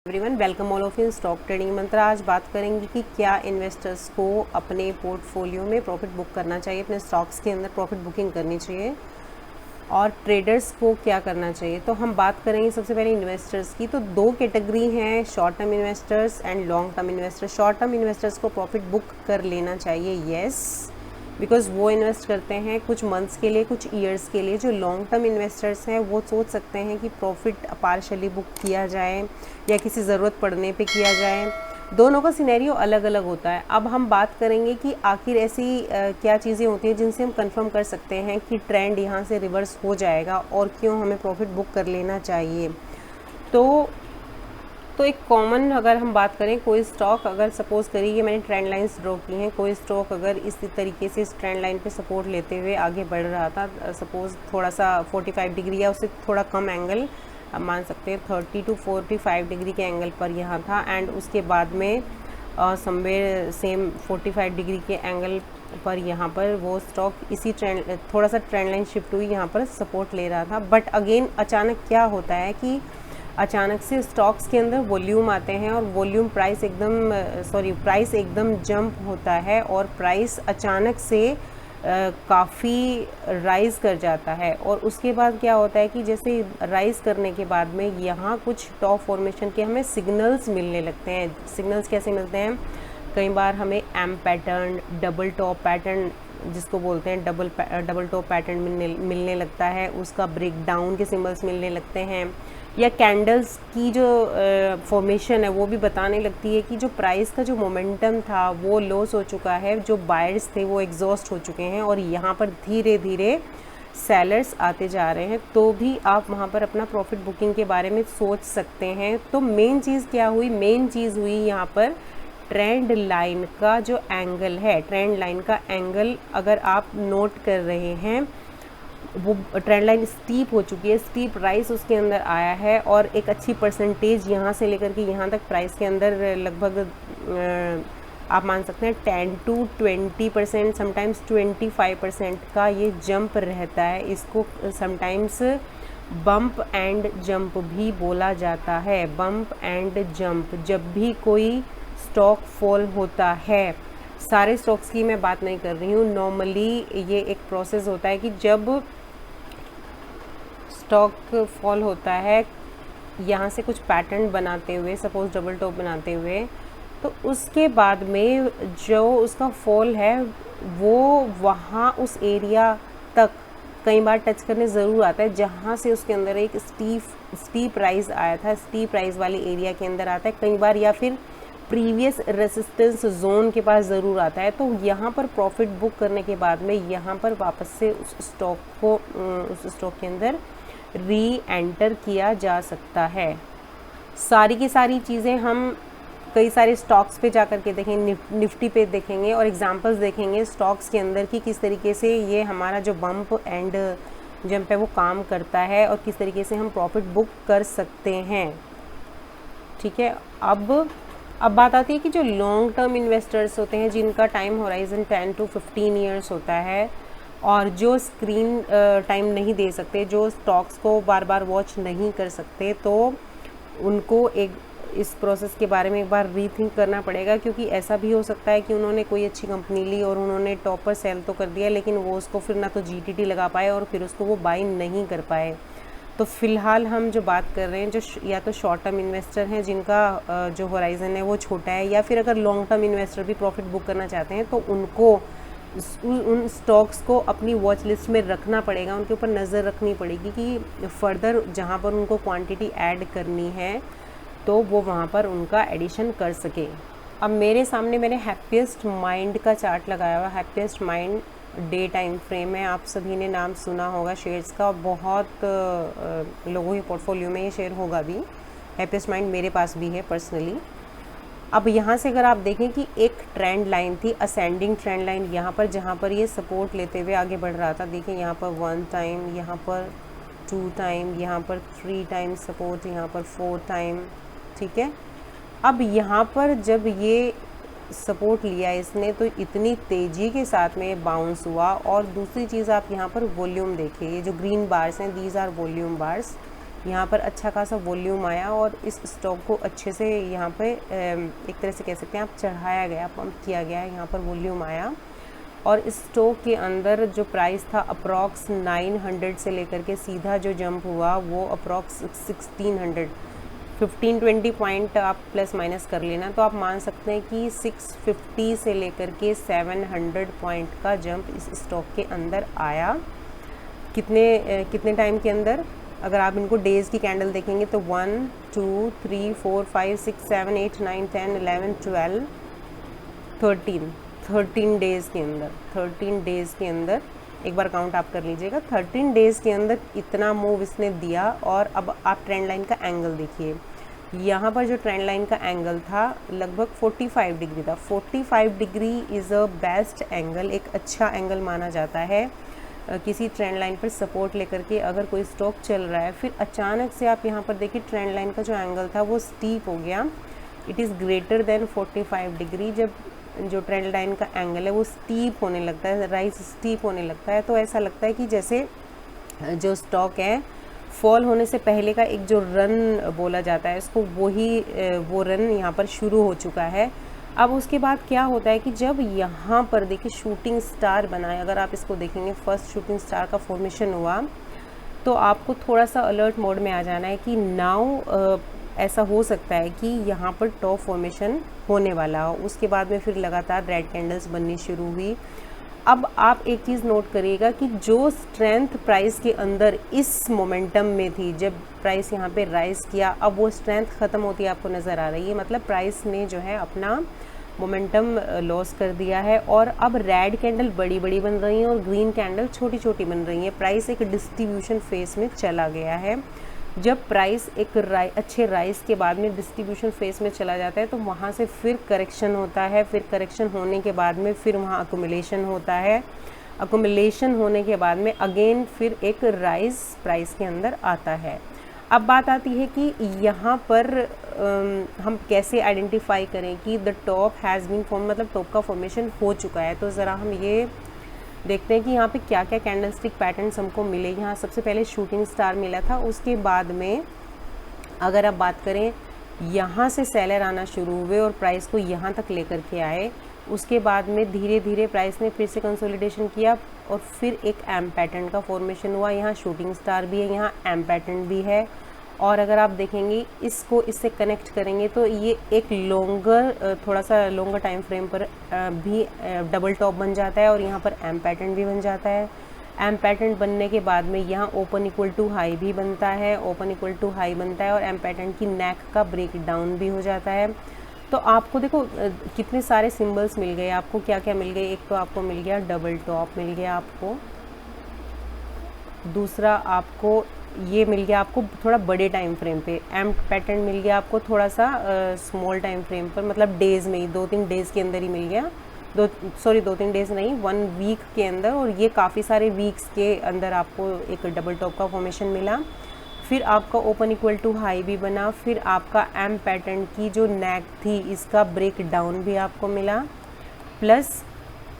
Everyone, welcome all of in stock trading मंत्र। आज बात करेंगे कि क्या इन्वेस्टर्स को अपने पोर्टफोलियो में प्रॉफिट बुक करना चाहिए, अपने स्टॉक्स के अंदर प्रॉफिट बुकिंग करनी चाहिए और ट्रेडर्स को क्या करना चाहिए। तो हम बात करेंगे सबसे पहले इन्वेस्टर्स की। तो दो कैटेगरी हैं, short term investors and long term investors. Short term investors को प्रॉफिट बुक कर लेना चाहिए, येस, बिकॉज़ वो इन्वेस्ट करते हैं कुछ मंथ्स के लिए, कुछ ईयर्स के लिए। जो लॉन्ग टर्म इन्वेस्टर्स हैं वो सोच सकते हैं कि प्रॉफिट पार्शली बुक किया जाए या किसी ज़रूरत पड़ने पे किया जाए। दोनों का सिनेरियो अलग अलग होता है। अब हम बात करेंगे कि आखिर ऐसी क्या चीज़ें होती हैं जिनसे हम कंफर्म कर सकते हैं कि ट्रेंड यहाँ से रिवर्स हो जाएगा और क्यों हमें प्रॉफिट बुक कर लेना चाहिए। तो एक कॉमन अगर हम बात करें, कोई स्टॉक अगर सपोज़ करिए कि मैंने ट्रेंड लाइंस ड्रॉ की हैं, कोई स्टॉक अगर इसी तरीके से इस ट्रेंड लाइन पे सपोर्ट लेते हुए आगे बढ़ रहा था, सपोज़ थोड़ा सा 45 डिग्री या उससे थोड़ा कम एंगल आप मान सकते हैं, 30 to 45 डिग्री के एंगल पर यहाँ था, एंड उसके बाद में समवेयर सेम 45 डिग्री के एंगल पर यहाँ पर वो स्टॉक इसी ट्रेंड, थोड़ा सा ट्रेंड लाइन शिफ्ट हुई, यहाँ पर सपोर्ट ले रहा था। बट अगेन अचानक क्या होता है कि अचानक से स्टॉक्स के अंदर वॉल्यूम आते हैं और वॉल्यूम प्राइस एकदम जंप होता है और प्राइस अचानक से काफ़ी राइज़ कर जाता है। और उसके बाद क्या होता है कि जैसे राइज़ करने के बाद में यहाँ कुछ टॉप फॉर्मेशन के हमें सिग्नल्स मिलने लगते हैं। सिग्नल्स कैसे मिलते हैं? कई बार हमें M pattern, double top pattern जिसको बोलते हैं, डबल टॉप पैटर्न मिलने लगता है, उसका ब्रेकडाउन के सिंबल्स मिलने लगते हैं, या कैंडल्स की जो फॉर्मेशन है वो भी बताने लगती है कि जो प्राइस का जो मोमेंटम था वो लॉस हो चुका है, जो बायर्स थे वो एग्जॉस्ट हो चुके हैं और यहाँ पर धीरे धीरे सेलर्स आते जा रहे हैं। तो भी आप वहाँ पर अपना प्रॉफिट बुकिंग के बारे में सोच सकते हैं। तो मेन चीज़ क्या हुई? मेन चीज़ हुई यहाँ पर ट्रेंड लाइन का जो एंगल है, ट्रेंड लाइन का एंगल अगर आप नोट कर रहे हैं, वो ट्रेंड लाइन स्टीप हो चुकी है, स्टीप राइस उसके अंदर आया है और एक अच्छी परसेंटेज यहाँ से लेकर के यहाँ तक प्राइस के अंदर लगभग आप मान सकते हैं 10 to 20%, समटाइम्स 25% का ये जंप रहता है। इसको समटाइम्स बम्प एंड जंप भी बोला जाता है। बम्प एंड जंप, जब भी कोई स्टॉक फॉल होता है, सारे स्टॉक्स की मैं बात नहीं कर रही हूँ, नॉर्मली ये एक प्रोसेस होता है कि जब स्टॉक फॉल होता है यहाँ से कुछ पैटर्न बनाते हुए, सपोज डबल टॉप बनाते हुए, तो उसके बाद में जो उसका फॉल है वो वहाँ उस एरिया तक कई बार टच करने ज़रूर आता है जहाँ से उसके अंदर एक स्टीप राइज आया था, स्टीप राइज वाले एरिया के अंदर आता है कई बार, या फिर प्रीवियस रेसिस्टेंस जोन के पास ज़रूर आता है। तो यहाँ पर प्रॉफिट बुक करने के बाद में यहाँ पर वापस से उस स्टॉक के अंदर री एंटर किया जा सकता है। सारी की सारी चीज़ें हम कई सारे स्टॉक्स पे जा कर के देखेंगे, निफ्टी पे देखेंगे और एग्जांपल्स देखेंगे स्टॉक्स के अंदर की किस तरीके से ये हमारा जो बम्प एंड जंप है वो काम करता है और किस तरीके से हम प्रॉफिट बुक कर सकते हैं। ठीक है, अब बात आती है कि जो लॉन्ग टर्म इन्वेस्टर्स होते हैं जिनका टाइम होराइजन 10 to 15 ईयर्स होता है और जो स्क्रीन टाइम नहीं दे सकते, जो स्टॉक्स को बार बार वॉच नहीं कर सकते, तो उनको एक इस प्रोसेस के बारे में एक बार रीथिंक करना पड़ेगा। क्योंकि ऐसा भी हो सकता है कि उन्होंने कोई अच्छी कंपनी ली और उन्होंने टॉप पर सेल तो कर दिया, लेकिन वो उसको फिर ना तो जीटीटी लगा पाए और फिर उसको वो बाई नहीं कर पाए। तो फ़िलहाल हम जो बात कर रहे हैं, जो या तो शॉर्ट टर्म इन्वेस्टर हैं जिनका जो होराइज़न है वो छोटा है, या फिर अगर लॉन्ग टर्म इन्वेस्टर भी प्रॉफिट बुक करना चाहते हैं तो उनको उन स्टॉक्स को अपनी वॉच लिस्ट में रखना पड़ेगा, उनके ऊपर नज़र रखनी पड़ेगी कि फ़र्दर जहाँ पर उनको क्वांटिटी ऐड करनी है तो वो वहाँ पर उनका एडिशन कर सके। अब मेरे सामने मैंने हैप्पीएस्ट माइंड का चार्ट लगाया हुआ। Happiest mind day time frame है, आप सभी ने नाम सुना होगा शेयर्स का, बहुत लोगों के पोर्टफोलियो में ये शेयर होगा भी। हैप्पीएस्ट माइंड मेरे पास भी है पर्सनली। अब यहाँ से अगर आप देखें कि एक ट्रेंड लाइन थी, असेंडिंग ट्रेंड लाइन, यहाँ पर जहाँ पर ये सपोर्ट लेते हुए आगे बढ़ रहा था, देखिए यहाँ पर 1 टाइम, यहाँ पर 2 टाइम, यहाँ पर 3 टाइम सपोर्ट, यहाँ पर 4 टाइम। ठीक है, अब यहाँ पर जब ये सपोर्ट लिया इसने तो इतनी तेज़ी के साथ में बाउंस हुआ। और दूसरी चीज़ आप यहाँ पर वॉल्यूम देखिए, ये जो ग्रीन बार्स हैं दीज आर वॉल्यूम बार्स, यहाँ पर अच्छा खासा वॉल्यूम आया और इस स्टॉक को अच्छे से यहाँ पे एक तरह से कह सकते हैं आप चढ़ाया गया, पंप किया गया, यहाँ पर वॉल्यूम आया। और इस स्टॉक के अंदर जो प्राइस था अप्रॉक्स 900 से लेकर के सीधा जो जंप हुआ वो अप्रॉक्स 1600, 15-20 पॉइंट आप प्लस माइनस कर लेना, तो आप मान सकते हैं कि 650 से लेकर के 700 पॉइंट का जंप इस स्टॉक के अंदर आया। कितने टाइम के अंदर? अगर आप इनको डेज़ की कैंडल देखेंगे तो 1 2 3 4 5 6 7 8 9 10 11 12 13 डेज़ के अंदर, 13 डेज़ के अंदर एक बार काउंट आप कर लीजिएगा, 13 डेज़ के अंदर इतना मूव इसने दिया। और अब आप ट्रेंड लाइन का एंगल देखिए, यहाँ पर जो ट्रेंड लाइन का एंगल था लगभग 45 डिग्री था। 45 degree is a best angle, एक अच्छा एंगल माना जाता है किसी ट्रेंड लाइन पर सपोर्ट लेकर के अगर कोई स्टॉक चल रहा है। फिर अचानक से आप यहाँ पर देखिए ट्रेंड लाइन का जो एंगल था वो स्टीप हो गया, it is greater than 45 degree. जब जो ट्रेंड लाइन का एंगल है वो स्टीप होने लगता है, राइज स्टीप होने लगता है, तो ऐसा लगता है कि जैसे जो स्टॉक है फॉल होने से पहले का एक जो रन बोला जाता है इसको, वो रन यहाँ पर शुरू हो चुका है। अब उसके बाद क्या होता है कि जब यहाँ पर देखिए शूटिंग स्टार बना है, अगर आप इसको देखेंगे फर्स्ट शूटिंग स्टार का फॉर्मेशन हुआ, तो आपको थोड़ा सा अलर्ट मोड में आ जाना है कि नाउ ऐसा हो सकता है कि यहाँ पर टॉप फॉर्मेशन होने वाला हो। उसके बाद में फिर लगातार रेड कैंडल्स बननी शुरू हुई। अब आप एक चीज़ नोट करिएगा कि जो स्ट्रेंथ प्राइस के अंदर इस मोमेंटम में थी, जब प्राइस यहाँ पे राइज किया, अब वो स्ट्रेंथ ख़त्म होती है आपको नज़र आ रही है। मतलब प्राइस ने जो है अपना मोमेंटम लॉस कर दिया है और अब रेड कैंडल बड़ी बड़ी बन रही हैं और ग्रीन कैंडल छोटी छोटी बन रही हैं। प्राइस एक डिस्ट्रीब्यूशन फेज में चला गया है। जब प्राइस एक अच्छे राइज के बाद में डिस्ट्रीब्यूशन फेज में चला जाता है तो वहाँ से फिर करेक्शन होता है, फिर करेक्शन होने के बाद में फिर वहाँ अकुमुलेशन होता है, अकुमुलेशन होने के बाद में अगेन फिर एक राइज प्राइस के अंदर आता है। अब बात आती है कि यहाँ पर हम कैसे आइडेंटिफाई करें कि the top has been form, मतलब टॉप का फॉर्मेशन हो चुका है। तो ज़रा हम ये देखते हैं कि यहाँ पे क्या क्या कैंडलस्टिक पैटर्न्स हमको मिले। यहाँ सबसे पहले शूटिंग स्टार मिला था, उसके बाद में अगर आप बात करें यहाँ से सेलर आना शुरू हुए और प्राइस को यहाँ तक लेकर के आए। उसके बाद में धीरे धीरे प्राइस ने फिर से कंसोलिडेशन किया और फिर एक एम पैटर्न का फॉर्मेशन हुआ। यहाँ शूटिंग स्टार भी है, यहाँ एम पैटर्न भी है। और अगर आप देखेंगे इसको इससे कनेक्ट करेंगे तो ये एक लॉन्गर, थोड़ा सा लॉन्गर टाइम फ्रेम पर भी डबल टॉप बन जाता है और यहाँ पर एम पैटर्न भी बन जाता है। एम पैटर्न बनने के बाद में यहाँ ओपन इक्वल टू हाई भी बनता है, ओपन इक्वल टू हाई बनता है और एम पैटर्न की नेक का ब्रेक डाउन भी हो जाता है। तो आपको देखो कितने सारे सिंबल्स मिल गए आपको, क्या क्या मिल गए। एक तो आपको मिल गया डबल टॉप मिल गया आपको, दूसरा आपको ये मिल गया आपको थोड़ा बड़े टाइम फ्रेम पे, एम पैटर्न मिल गया आपको थोड़ा सा स्मॉल टाइम फ्रेम पर, मतलब डेज़ में ही 2-3 डेज़ के अंदर ही मिल गया। 2-3 डेज़ नहीं, 1 वीक के अंदर, और ये काफ़ी सारे वीक्स के अंदर आपको एक डबल टॉप का फॉर्मेशन मिला। फिर आपका ओपन इक्वल टू हाई भी बना, फिर आपका एम पैटर्न की जो नेक थी इसका ब्रेक डाउन भी आपको मिला। प्लस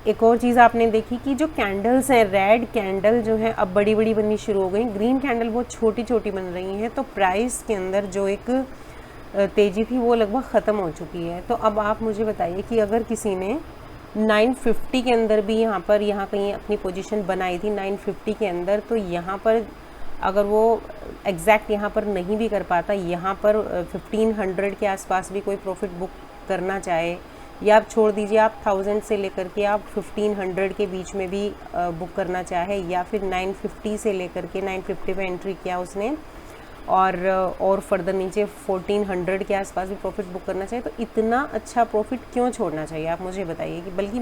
एक और चीज़ आपने देखी कि जो कैंडल्स हैं, रेड कैंडल जो है अब बड़ी बड़ी बननी शुरू हो गई, ग्रीन कैंडल बहुत छोटी छोटी बन रही हैं। तो प्राइस के अंदर जो एक तेज़ी थी वो लगभग ख़त्म हो चुकी है। तो अब आप मुझे बताइए कि अगर किसी ने 950 के अंदर भी यहाँ कहीं अपनी पोजीशन बनाई थी 950 के अंदर, तो यहाँ पर अगर वो एग्जैक्ट यहाँ पर नहीं भी कर पाता, यहाँ पर 1500 के आसपास भी कोई प्रॉफिट बुक करना चाहे, या आप छोड़ दीजिए आप 1000 से लेकर के आप 1500 के बीच में भी बुक करना चाहे, या फिर 950 से लेकर के 950 पे एंट्री किया उसने और फर्दर नीचे 1400 के आसपास भी प्रॉफिट बुक करना चाहिए, तो इतना अच्छा प्रॉफिट क्यों छोड़ना चाहिए आप मुझे बताइए। कि बल्कि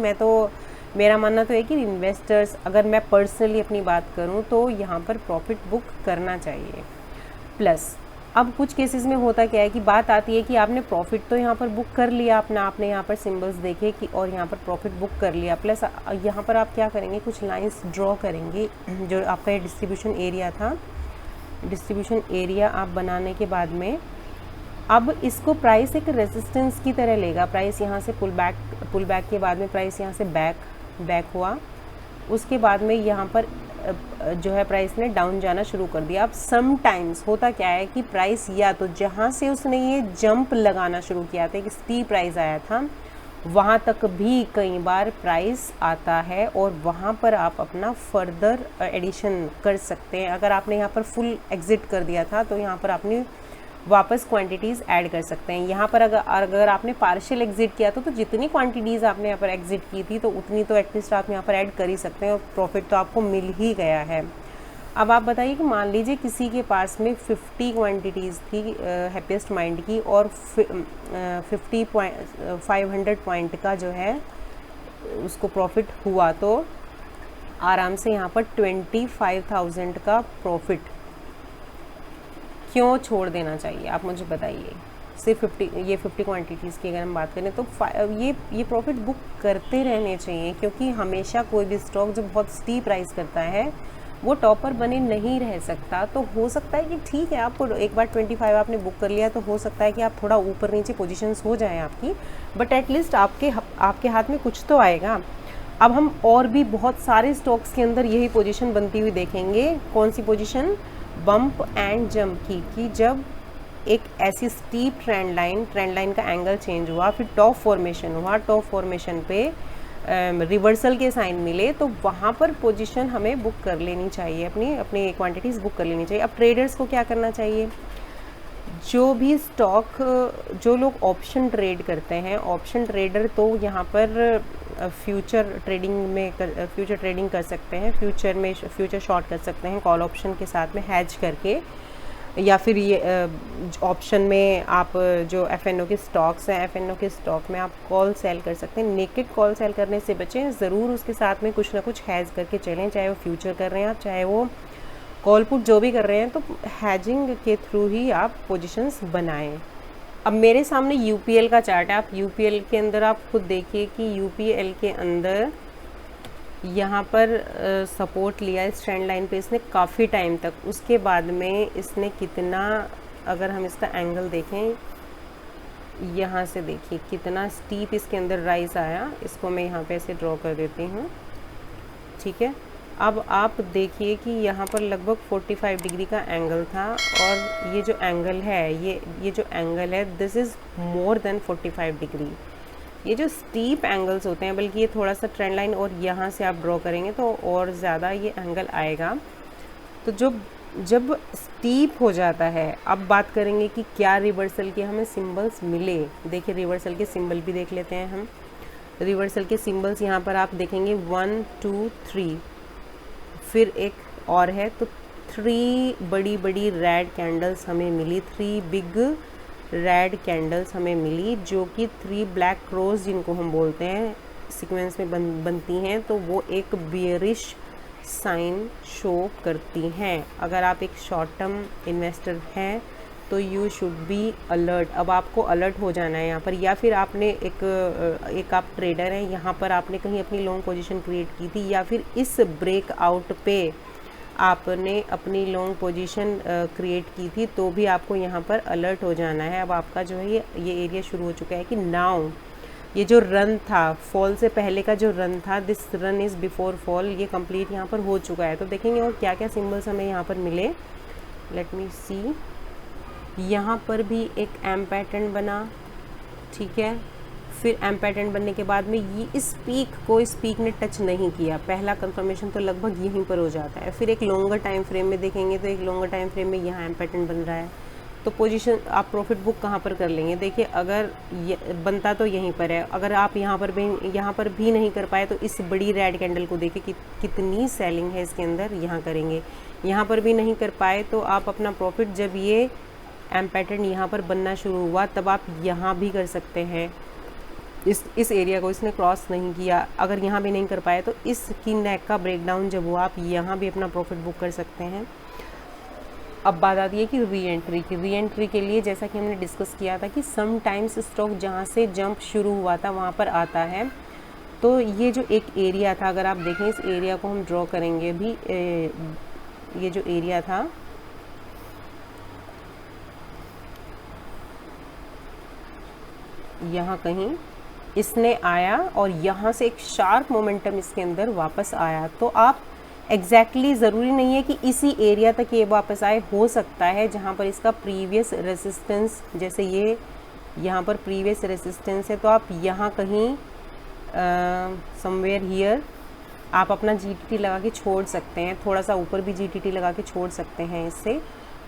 मेरा मानना तो है कि इन्वेस्टर्स, अगर मैं पर्सनली अपनी बात करूं तो यहाँ पर प्रॉफिट बुक करना चाहिए। प्लस अब कुछ केसेस में होता क्या है कि बात आती है कि आपने प्रॉफिट तो यहाँ पर बुक कर लिया आपने यहाँ पर सिंबल्स देखे कि और यहाँ पर प्रॉफिट बुक कर लिया, प्लस यहाँ पर आप क्या करेंगे, कुछ लाइंस ड्रॉ करेंगे। जो आपका ये डिस्ट्रीब्यूशन एरिया था, डिस्ट्रीब्यूशन एरिया आप बनाने के बाद में अब इसको प्राइस एक रेजिस्टेंस की तरह लेगा। प्राइस यहाँ से पुल बैक के बाद में प्राइस यहाँ से बैक हुआ, उसके बाद में यहाँ पर जो है प्राइस ने डाउन जाना शुरू कर दिया। अब समटाइम्स होता क्या है कि प्राइस या तो जहाँ से उसने ये जंप लगाना शुरू किया था, एक स्टीप प्राइस आया था, वहाँ तक भी कई बार प्राइस आता है और वहाँ पर आप अपना फर्दर एडिशन कर सकते हैं। अगर आपने यहाँ पर फुल एग्ज़िट कर दिया था तो यहाँ पर आपने वापस क्वांटिटीज़ ऐड कर सकते हैं। यहाँ पर अगर आपने पार्शियल एग्ज़िट किया तो जितनी क्वांटिटीज़ आपने यहाँ पर एग्ज़िट की थी तो उतनी तो एटलीस्ट आप यहाँ पर ऐड कर ही सकते हैं और प्रॉफिट तो आपको मिल ही गया है। अब आप बताइए कि मान लीजिए किसी के पास में 50 क्वांटिटीज़ थी हैप्पीएस्ट माइंड की और 500 पॉइंट का जो है उसको प्रॉफिट हुआ, तो आराम से यहाँ पर 25,000 का प्रॉफिट क्यों छोड़ देना चाहिए, आप मुझे बताइए। सिर्फ 50 क्वांटिटीज़ की अगर हम बात करें तो ये प्रॉफिट बुक करते रहने चाहिए, क्योंकि हमेशा कोई भी स्टॉक जब बहुत स्टीप राइज करता है वो टॉपर बने नहीं रह सकता। तो हो सकता है कि ठीक है आपको एक बार 25 आपने बुक कर लिया तो हो सकता है कि आप थोड़ा ऊपर नीचे पोजीशंस हो जाएं आपकी, बट एटलीस्ट आपके हाथ में कुछ तो आएगा। अब हम और भी बहुत सारे स्टॉक्स के अंदर यही पोजीशन बनती हुई देखेंगे। कौन सी पोजीशन? बम्प एंड जंप की जब एक ऐसी स्टीप ट्रेंड लाइन का एंगल चेंज हुआ, फिर टॉप फॉर्मेशन हुआ, टॉप फॉर्मेशन पे रिवर्सल के साइन मिले, तो वहाँ पर पोजीशन हमें बुक कर लेनी चाहिए, अपनी क्वांटिटीज़ बुक कर लेनी चाहिए। अब ट्रेडर्स को क्या करना चाहिए? जो भी स्टॉक, जो लोग ऑप्शन ट्रेड करते हैं, ऑप्शन ट्रेडर तो यहाँ पर फ्यूचर ट्रेडिंग कर सकते हैं, फ्यूचर शॉर्ट कर सकते हैं कॉल ऑप्शन के साथ में हैज करके, या फिर ये ऑप्शन में आप जो एफएनओ के स्टॉक्स हैं, एफएनओ के स्टॉक में आप कॉल सेल कर सकते हैं। नेकेड कॉल सेल करने से बचें, ज़रूर उसके साथ में कुछ ना कुछ हैज करके चलें, चाहे वो फ्यूचर कर रहे हैं आप, चाहे वो कॉल पुट जो भी कर रहे हैं, तो हैजिंग के थ्रू ही आप पोजीशंस बनाएं। अब मेरे सामने यूपीएल का चार्ट है, आप यूपीएल के अंदर आप खुद देखिए कि यूपीएल के अंदर यहाँ पर सपोर्ट लिया इस ट्रेंड लाइन पे इसने काफ़ी टाइम तक, उसके बाद में इसने कितना, अगर हम इसका एंगल देखें यहाँ से देखिए कितना स्टीप इसके अंदर राइज आया। इसको मैं यहाँ पे ऐसे ड्रॉ कर देती हूँ, ठीक है। अब आप देखिए कि यहाँ पर लगभग 45 डिग्री का एंगल था, और ये जो एंगल है, ये जो एंगल है, this is more than 45 degree. ये जो स्टीप एंगल्स होते हैं, बल्कि ये थोड़ा सा ट्रेंड लाइन और यहाँ से आप ड्रॉ करेंगे तो और ज़्यादा ये एंगल आएगा। तो जब स्टीप हो जाता है, अब बात करेंगे कि क्या रिवर्सल के हमें सिंबल्स मिले। देखिए रिवर्सल के सिंबल भी देख लेते हैं हम। रिवर्सल के सिंबल्स यहाँ पर आप देखेंगे 1 2 3, फिर एक और है, तो 3 बड़ी बड़ी रेड कैंडल्स हमें मिली, 3 बिग रेड कैंडल्स हमें मिली, जो कि 3 ब्लैक क्रोज जिनको हम बोलते हैं सीक्वेंस में बनती हैं, तो वो एक बियरिश साइन शो करती हैं। अगर आप एक शॉर्ट टर्म इन्वेस्टर हैं तो यू शुड बी अलर्ट। अब आपको अलर्ट हो जाना है यहाँ पर, या फिर आपने एक आप ट्रेडर हैं, यहाँ पर आपने कहीं अपनी लॉन्ग पोजीशन क्रिएट की थी, या फिर इस ब्रेकआउट पे आपने अपनी लॉन्ग पोजीशन क्रिएट की थी, तो भी आपको यहाँ पर अलर्ट हो जाना है। अब आपका जो है ये एरिया शुरू हो चुका है कि नाउ ये जो रन था, फॉल से पहले का जो रन था, this run is before fall, ये कंप्लीट यहाँ पर हो चुका है। तो देखेंगे और क्या क्या सिंबल्स हमें यहाँ पर मिले। लेट मी सी, यहाँ पर भी एक एम पैटर्न बना, ठीक है। फिर एम पैटर्न बनने के बाद में ये इस पीक ने टच नहीं किया, पहला कंफर्मेशन तो लगभग यहीं पर हो जाता है। फिर एक लॉन्गर टाइम फ्रेम में देखेंगे तो एक लॉन्गर टाइम फ्रेम में यहाँ एम पैटर्न बन रहा है, तो पोजीशन आप प्रॉफिट बुक कहाँ पर कर लेंगे। देखिए अगर बनता तो यहीं पर है, अगर आप यहाँ पर भी नहीं कर पाए तो इस बड़ी रेड कैंडल को देखिए कि कितनी सेलिंग है इसके अंदर, यहाँ करेंगे। यहाँ पर भी नहीं कर पाए तो आप अपना प्रॉफिट, जब ये एम पैटर्न यहाँ पर बनना शुरू हुआ तब आप यहाँ भी कर सकते हैं। इस एरिया को इसने क्रॉस नहीं किया, अगर यहाँ भी नहीं कर पाए तो इसकी नेक का ब्रेकडाउन जब हुआ आप यहाँ भी अपना प्रॉफिट बुक कर सकते हैं। अब बात आती है कि री एंट्री के लिए, जैसा कि हमने डिस्कस किया था कि सम टाइम्स स्टॉक जहाँ से जंप शुरू हुआ था वहाँ पर आता है। तो ये जो एक एरिया था, अगर आप देखें इस एरिया को हम ड्रॉ करेंगे भी, ये जो एरिया था यहाँ कहीं इसने आया और यहाँ से एक शार्प मोमेंटम इसके अंदर वापस आया, तो आप एग्जैक्टली ज़रूरी नहीं है कि इसी एरिया तक ये वापस आए, हो सकता है जहाँ पर इसका प्रीवियस रेसिस्टेंस, जैसे ये यहाँ पर प्रीवियस रेसिस्टेंस है, तो आप यहाँ कहीं समवेयर हियर आप अपना जीटीटी लगा के छोड़ सकते हैं, थोड़ा सा ऊपर भी जीटीटी लगा के छोड़ सकते हैं इससे,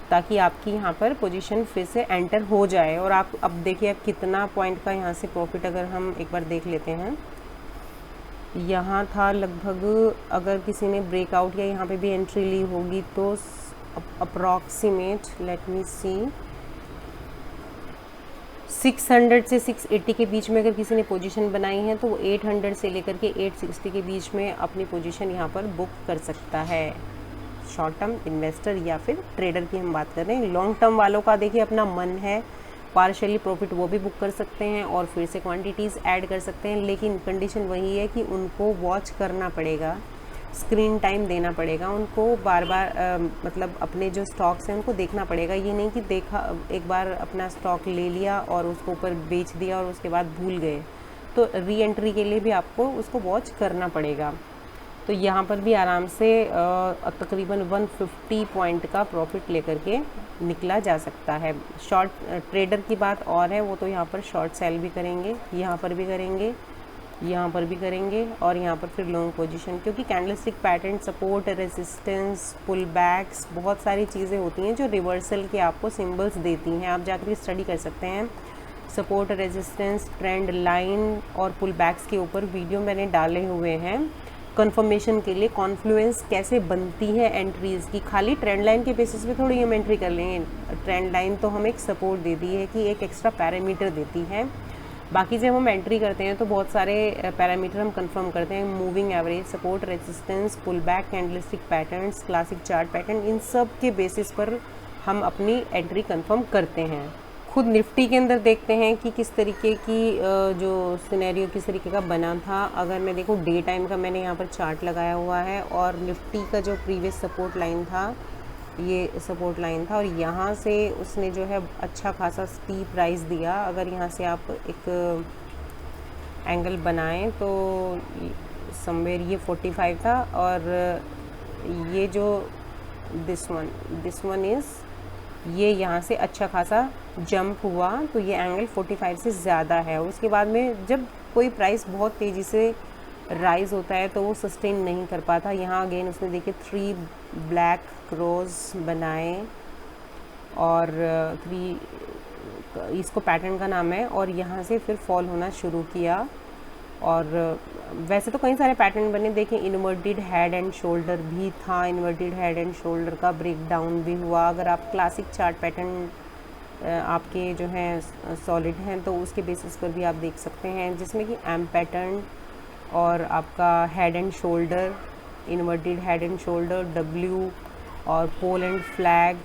ताकि आपकी यहाँ पर पोजीशन फिर से एंटर हो जाए। और आप अब देखिए अब कितना पॉइंट का यहाँ से प्रॉफिट अगर हम एक बार देख लेते हैं, यहाँ था लगभग, अगर किसी ने ब्रेकआउट या यहाँ पे भी एंट्री ली होगी तो अप्रॉक्सीमेट लेट मी सी 600 से 680 के बीच में अगर किसी ने पोजीशन बनाई है तो वो 800 से लेकर के 860 के बीच में अपनी पोजीशन यहाँ पर बुक कर सकता है। शॉर्ट टर्म इन्वेस्टर या फिर ट्रेडर की हम बात कर रहे हैं। लॉन्ग टर्म वालों का देखिए अपना मन है, पार्शियली प्रॉफिट वो भी बुक कर सकते हैं और फिर से क्वांटिटीज़ ऐड कर सकते हैं, लेकिन कंडीशन वही है कि उनको वॉच करना पड़ेगा, स्क्रीन टाइम देना पड़ेगा उनको, बार बार मतलब अपने जो स्टॉक्स हैं उनको देखना पड़ेगा। ये नहीं कि देखा एक बार अपना स्टॉक ले लिया और उसको ऊपर बेच दिया और उसके बाद भूल गए, तो री एंट्री के लिए भी आपको उसको वॉच करना पड़ेगा। तो यहाँ पर भी आराम से तकरीबन 150 पॉइंट का प्रॉफिट लेकर के निकला जा सकता है। शॉर्ट ट्रेडर की बात और है, वो तो यहाँ पर शॉर्ट सेल भी करेंगे, यहाँ पर भी करेंगे, यहाँ पर भी करेंगे और यहाँ पर फिर लॉन्ग पोजीशन, क्योंकि कैंडलस्टिक पैटर्न, सपोर्ट, रेजिस्टेंस, पुल बैक्स, बहुत सारी चीज़ें होती हैं जो रिवर्सल के आपको सिंबल्स देती हैं। आप जाकर स्टडी कर सकते हैं। सपोर्ट, रेजिस्टेंस, ट्रेंड लाइन और पुल बैक्स के ऊपर वीडियो मैंने डाले हुए हैं कंफर्मेशन के लिए। कॉन्फ्लुएंस कैसे बनती है एंट्रीज़ की, खाली ट्रेंड लाइन के बेसिस पे थोड़ी हम एंट्री कर लेंगे। ट्रेंड लाइन तो हमें एक सपोर्ट देती है कि एक एक्स्ट्रा पैरामीटर देती है, बाकी जब हम एंट्री करते हैं तो बहुत सारे पैरामीटर हम कंफर्म करते हैं, moving average, support, resistance, pull back, candlestick patterns, classic chart pattern, इन सब के बेसिस पर हम अपनी एंट्री कंफर्म करते हैं। खुद निफ्टी के अंदर देखते हैं कि किस तरीके की जो सिनेरियो किस तरीके का बना था। अगर मैं देखूँ डे टाइम का मैंने यहाँ पर चार्ट लगाया हुआ है और निफ्टी का जो प्रीवियस सपोर्ट लाइन था, ये सपोर्ट लाइन था और यहाँ से उसने जो है अच्छा खासा स्टीप राइज दिया। अगर यहाँ से आप एक एंगल बनाएं तो समवेयर ये 45 था और ये जो दिस वन इज़, ये यहाँ से अच्छा खासा जंप हुआ, तो ये एंगल 45 से ज़्यादा है। उसके बाद में जब कोई प्राइस बहुत तेज़ी से राइज होता है तो वो सस्टेन नहीं कर पाता। यहाँ अगेन उसने देखिए 3 ब्लैक क्रॉस बनाए और 3 इसको पैटर्न का नाम है, और यहाँ से फिर फॉल होना शुरू किया। और वैसे तो कई सारे पैटर्न बने, देखें इन्वर्टेड हेड एंड शोल्डर भी था, इन्वर्टेड हेड एंड शोल्डर का ब्रेक डाउन भी हुआ। अगर आप क्लासिक चार्ट पैटर्न आपके जो हैं सॉलिड हैं तो उसके बेसिस पर भी आप देख सकते हैं, जिसमें कि एम पैटर्न और आपका head and shoulder, inverted head and shoulder, W और pole and flag,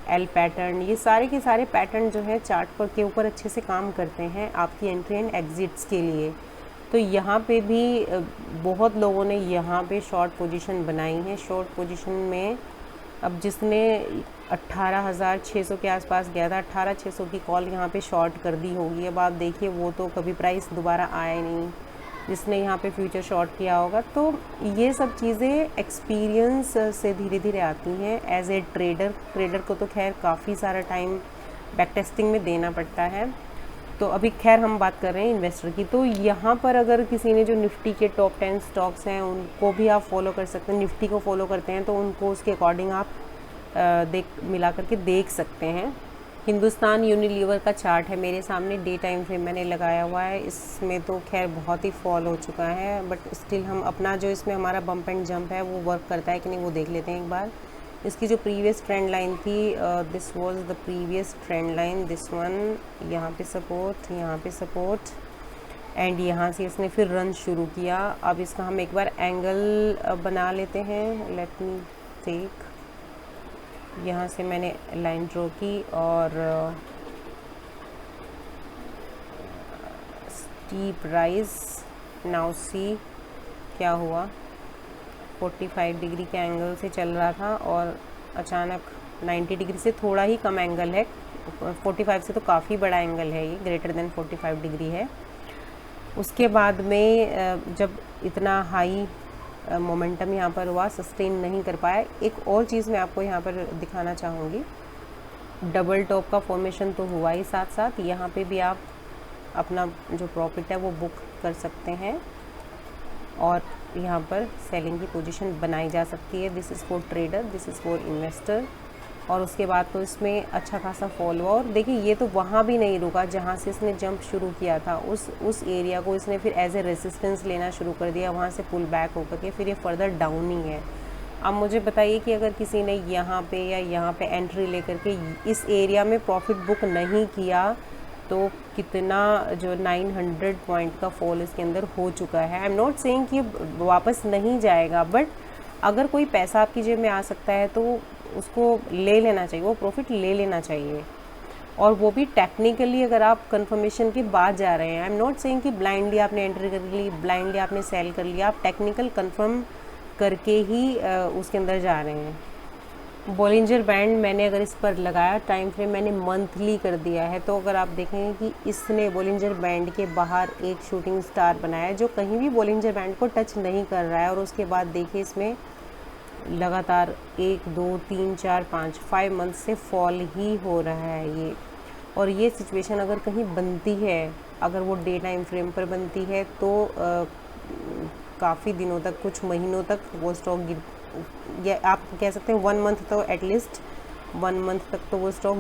L pattern, ये सारे के सारे पैटर्न जो है चार्ट पर के ऊपर अच्छे से काम करते हैं आपकी एंट्री एंड एग्जिट्स के लिए। तो यहाँ पे भी बहुत लोगों ने यहाँ पे शॉर्ट पोजीशन बनाई है। शॉर्ट पोजीशन में अब जिसने 18,600 के आसपास गया था, 18,600 की कॉल यहाँ पे शॉर्ट कर दी होगी। अब आप देखिए वो तो कभी प्राइस दोबारा आया नहीं, जिसने यहाँ पे फ्यूचर शॉर्ट किया होगा। तो ये सब चीज़ें एक्सपीरियंस से धीरे धीरे आती हैं। एज ए ट्रेडर को तो खैर काफ़ी सारा टाइम बैक टेस्टिंग में देना पड़ता है। तो अभी खैर हम बात कर रहे हैं इन्वेस्टर की। तो यहाँ पर अगर किसी ने जो निफ्टी के टॉप 10 स्टॉक्स हैं उनको भी आप फॉलो कर सकते हैं, निफ्टी को फॉलो करते हैं तो उनको उसके अकॉर्डिंग आप मिला करके देख सकते हैं। हिंदुस्तान यूनिलीवर का चार्ट है मेरे सामने, डे टाइम फ्रेम मैंने लगाया हुआ है। इसमें तो खैर बहुत ही फॉल हो चुका है, बट स्टिल हम अपना जो इसमें हमारा बम्प एंड जंप है वो वर्क करता है कि नहीं वो देख लेते हैं एक बार। इसकी जो प्रीवियस ट्रेंड लाइन थी, this was the previous trend line, this one, यहाँ पे सपोर्ट, यहाँ पे सपोर्ट एंड यहाँ से इसने फिर रन शुरू किया। अब इसका हम एक बार एंगल बना लेते हैं। लेट मी टेक, यहाँ से मैंने लाइन ड्रॉ की और स्टीप राइज। नाउ सी क्या हुआ, 45 डिग्री के एंगल से चल रहा था और अचानक 90 डिग्री से थोड़ा ही कम एंगल है, 45 से तो काफ़ी बड़ा एंगल है, ये ग्रेटर देन 45 डिग्री है। उसके बाद में जब इतना हाई मोमेंटम यहाँ पर हुआ, सस्टेन नहीं कर पाया। एक और चीज़ मैं आपको यहाँ पर दिखाना चाहूँगी, डबल टॉप का फॉर्मेशन तो हुआ ही, साथ साथ यहाँ पे भी आप अपना जो प्रॉफिट है वो बुक कर सकते हैं और यहाँ पर सेलिंग की पोजीशन बनाई जा सकती है। This is for trader, this is for investor. और उसके बाद तो इसमें अच्छा खासा फॉल हुआ, और देखिए ये तो वहाँ भी नहीं रुका जहाँ से इसने जंप शुरू किया था, उस एरिया को इसने फिर एज ए रेसिस्टेंस लेना शुरू कर दिया, वहाँ से पुल बैक होकर के फिर ये फर्दर डाउन ही है। अब मुझे बताइए कि अगर किसी ने यहाँ पे या यहाँ पे एंट्री लेकर के इस एरिया में प्रॉफिट बुक नहीं किया तो कितना जो 900 पॉइंट का फॉल इसके अंदर हो चुका है। आई एम नॉट सेइंग कि वापस नहीं जाएगा, बट अगर कोई पैसा आपकी जेब में आ सकता है तो उसको ले लेना चाहिए, वो प्रॉफिट ले लेना चाहिए, और वो भी टेक्निकली अगर आप कंफर्मेशन के बाद जा रहे हैं। आई एम नॉट सेइंग कि ब्लाइंडली आपने एंट्री कर ली, ब्लाइंडली आपने सेल कर लिया, आप टेक्निकल कंफर्म करके ही उसके अंदर जा रहे हैं। बॉलिंजर बैंड मैंने अगर इस पर लगाया, टाइम फ्रेम मैंने मंथली कर दिया है, तो अगर आप देखेंगे कि इसने बॉलिंजर बैंड के बाहर एक शूटिंग स्टार बनाया जो कहीं भी बॉलिंजर बैंड को टच नहीं कर रहा है, और उसके बाद देखिए इसमें लगातार 1 2 3 4 5 मंथ से फॉल ही हो रहा है ये। और ये सिचुएशन अगर कहीं बनती है, अगर वो डे टाइम फ्रेम पर बनती है तो काफ़ी दिनों तक, कुछ महीनों तक वो स्टॉक या आप कह सकते हैं 1 मंथ, तो एटलीस्ट 1 मंथ तक तो वो स्टॉक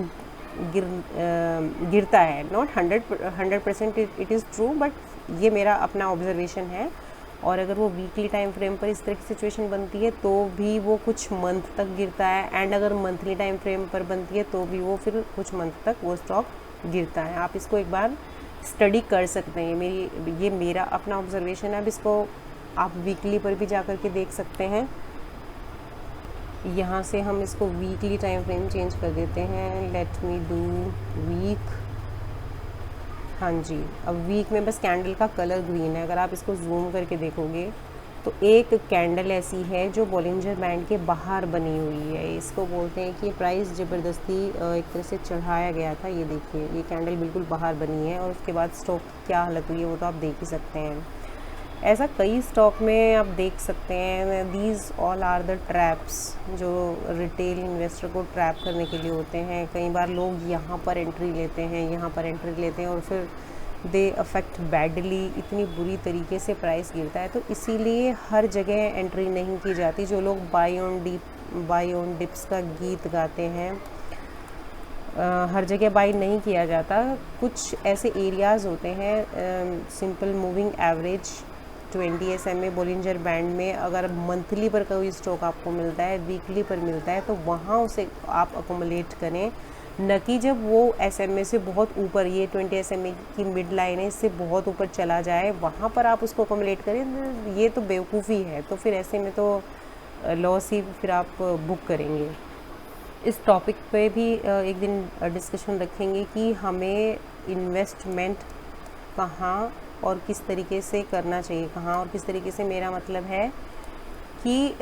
गिरता है। Not 100% it is true, but ये मेरा अपना ऑब्जर्वेशन है। और अगर वो वीकली टाइम फ्रेम पर इस तरह की सिचुएशन बनती है तो भी वो कुछ मंथ तक गिरता है, एंड अगर मंथली टाइम फ्रेम पर बनती है तो भी वो फिर कुछ मंथ तक वो स्टॉक गिरता है। आप इसको एक बार स्टडी कर सकते हैं, ये मेरा अपना ऑब्जर्वेशन है। अब इसको आप वीकली पर भी जा कर के देख सकते हैं। यहाँ से हम इसको वीकली टाइम फ्रेम चेंज कर देते हैं, लेट मी डू वीक। हाँ जी, अब वीक में बस कैंडल का कलर ग्रीन है। अगर आप इसको जूम करके देखोगे तो एक कैंडल ऐसी है जो बॉलिंजर बैंड के बाहर बनी हुई है। इसको बोलते हैं कि प्राइस ज़बरदस्ती एक तरह से चढ़ाया गया था। ये देखिए, ये कैंडल बिल्कुल बाहर बनी है, और उसके बाद स्टॉक की क्या हालत हुई है वो तो आप देख ही सकते हैं। ऐसा कई स्टॉक में आप देख सकते हैं। These all are the traps जो रिटेल इन्वेस्टर को ट्रैप करने के लिए होते हैं। कई बार लोग यहाँ पर एंट्री लेते हैं, यहाँ पर एंट्री लेते हैं, और फिर दे अफेक्ट बैडली, इतनी बुरी तरीके से प्राइस गिरता है। तो इसीलिए हर जगह एंट्री नहीं की जाती। जो लोग बाई ऑन डिप्स का गीत गाते हैं, हर जगह बाई नहीं किया जाता। कुछ ऐसे एरियाज़ होते हैं, simple moving average 20 SMA Bollinger band में अगर मंथली पर कोई स्टॉक आपको मिलता है, वीकली पर मिलता है, तो वहाँ उसे आप अकोमोलेट करें, न कि जब वो SMA से बहुत ऊपर, ये 20 SMA की मिड लाइन है, इससे बहुत ऊपर चला जाए वहाँ पर आप उसको अकोमोलेट करें। ये तो बेवकूफ़ी है। तो फिर ऐसे में तो लॉस ही फिर आप बुक करेंगे। इस टॉपिक पे भी एक दिन डिस्कशन रखेंगे कि हमें इन्वेस्टमेंट कहाँ और किस तरीके से करना चाहिए, कहाँ और किस तरीके से। मेरा मतलब है कि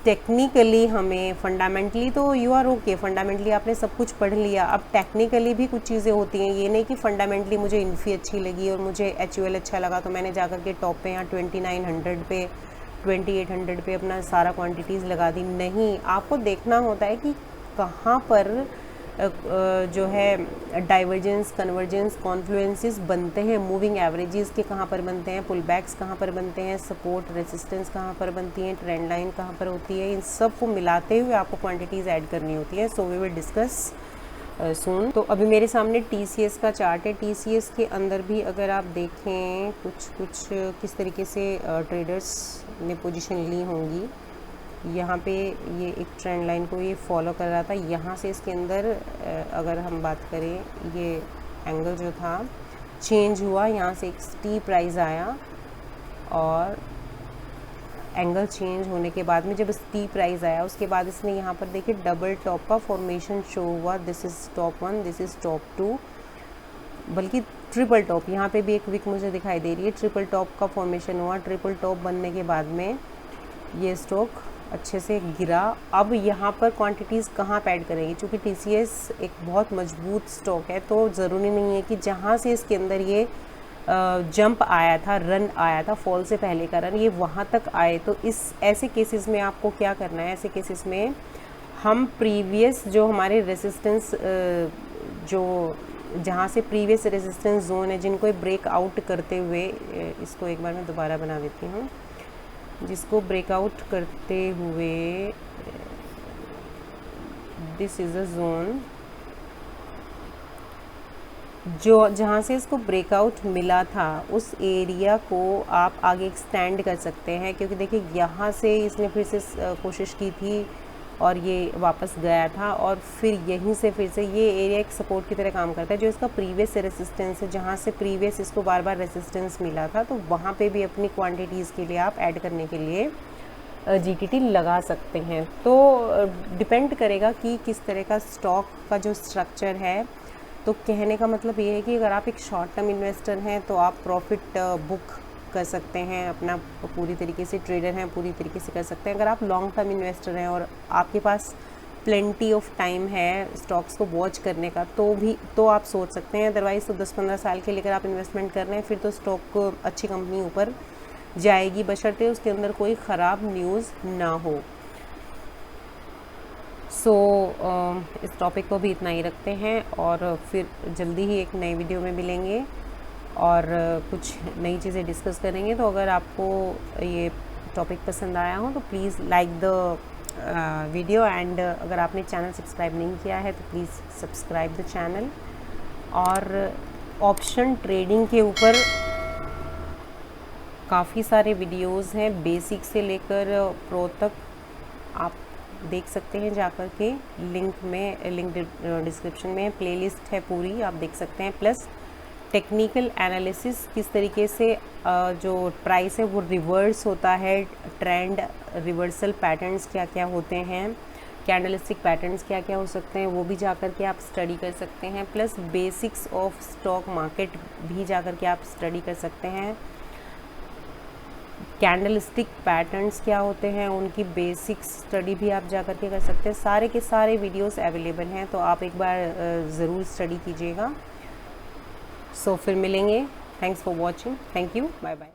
टेक्निकली हमें, फंडामेंटली तो यू आर ओके, फंडामेंटली आपने सब कुछ पढ़ लिया। अब टेक्निकली भी कुछ चीज़ें होती हैं। ये नहीं कि फंडामेंटली मुझे इन्फी अच्छी लगी और मुझे HUL अच्छा लगा तो मैंने जाकर के टॉप पे यहाँ 2900 पे 2800 पे अपना सारा क्वांटिटीज़ लगा दी। नहीं, आपको देखना होता है कि कहाँ पर जो है डाइवर्जेंस, कन्वर्जेंस, कॉन्फ्लुएंसेस बनते हैं। मूविंग एवरेजेस के कहाँ पर बनते हैं, पुल बैक्स कहाँ पर बनते हैं, सपोर्ट रेजिस्टेंस कहाँ पर बनती हैं, ट्रेंड लाइन कहाँ पर होती है। इन सब को मिलाते हुए आपको क्वांटिटीज़ ऐड करनी होती है। सो वी विल डिस्कस सून। तो अभी मेरे सामने TCS का चार्ट है। TCS के अंदर भी अगर आप देखें कुछ किस तरीके से ट्रेडर्स ने पोजीशन ली होंगी। यहाँ पे ये एक ट्रेंड लाइन को ये फॉलो कर रहा था। यहाँ से इसके अंदर अगर हम बात करें, ये एंगल जो था चेंज हुआ, यहाँ से एक स्टीप राइज आया, और एंगल चेंज होने के बाद में जब स्टीप राइज आया उसके बाद इसने यहाँ पर देखिए डबल टॉप का फॉर्मेशन शो हुआ। This is top 1, this is top 2, बल्कि ट्रिपल टॉप। यहाँ पे भी एक विक मुझे दिखाई दे रही है। ट्रिपल टॉप का फॉर्मेशन हुआ। ट्रिपल टॉप बनने के बाद में ये स्टॉक अच्छे से गिरा। अब यहाँ पर क्वांटिटीज़ कहाँ पे ऐड करेंगी, क्योंकि TCS एक बहुत मजबूत स्टॉक है, तो ज़रूरी नहीं है कि जहाँ से इसके अंदर ये जंप आया था, रन आया था, फॉल से पहले का रन, ये वहाँ तक आए। तो इस ऐसे केसेस में आपको क्या करना है, ऐसे केसेस में हम प्रीवियस जो हमारे रेजिस्टेंस जो जहाँ से प्रीवियस रेजिस्टेंस जोन है जिनको ब्रेक आउट करते हुए, इसको एक बार मैं दोबारा बना देती हूँ, जिसको ब्रेकआउट करते हुए दिस इज़ अ जोन जो जहाँ से इसको ब्रेकआउट मिला था, उस एरिया को आप आगे एक्सटेंड कर सकते हैं। क्योंकि देखिए यहाँ से इसने फिर से कोशिश की थी और ये वापस गया था, और फिर यहीं से फिर से ये एरिया एक सपोर्ट की तरह काम करता है। जो इसका प्रीवियस रेसिस्टेंस है, जहाँ से प्रीवियस इसको बार बार रेसिस्टेंस मिला था, तो वहाँ पे भी अपनी क्वांटिटीज़ के लिए आप ऐड करने के लिए जीटीटी लगा सकते हैं। तो डिपेंड करेगा कि किस तरह का स्टॉक का जो स्ट्रक्चर है। तो कहने का मतलब ये है कि अगर आप एक शॉर्ट टर्म इन्वेस्टर हैं तो आप प्रॉफिट बुक कर सकते हैं, अपना पूरी तरीके से ट्रेडर हैं, पूरी तरीके से कर सकते हैं। अगर आप लॉन्ग टर्म इन्वेस्टर हैं और आपके पास प्लेंटी ऑफ टाइम है स्टॉक्स को वॉच करने का, तो आप सोच सकते हैं। अदरवाइज़ तो 10-15 साल के लिए अगर आप इन्वेस्टमेंट कर रहे हैं, फिर तो स्टॉक को अच्छी कंपनी ऊपर जाएगी, बशर्ते उसके अंदर कोई ख़राब न्यूज़ ना हो। इस टॉपिक को भी इतना ही रखते हैं, और फिर जल्दी ही एक नई वीडियो में मिलेंगे और कुछ नई चीज़ें डिस्कस करेंगे। तो अगर आपको ये टॉपिक पसंद आया हो तो please like the video, and अगर आपने चैनल सब्सक्राइब नहीं किया है तो प्लीज़ सब्सक्राइब द चैनल। और ऑप्शन ट्रेडिंग के ऊपर काफ़ी सारे वीडियोस हैं, बेसिक से लेकर प्रो तक, आप देख सकते हैं जाकर के। लिंक डिस्क्रिप्शन में प्लेलिस्ट है पूरी, आप देख सकते हैं। प्लस टेक्निकल एनालिसिस, किस तरीके से जो प्राइस है वो रिवर्स होता है, ट्रेंड रिवर्सल पैटर्न्स क्या क्या होते हैं, कैंडलस्टिक पैटर्न्स क्या क्या हो सकते हैं, वो भी जाकर के आप स्टडी कर सकते हैं। Plus basics of stock market भी जाकर के आप स्टडी कर सकते हैं। कैंडलस्टिक पैटर्न्स क्या होते हैं, उनकी बेसिक स्टडी भी आप जा कर के कर सकते हैं। सारे के सारे वीडियोस अवेलेबल हैं, तो आप एक बार ज़रूर स्टडी कीजिएगा। फिर मिलेंगे। Thanks for watching. Thank you. Bye bye.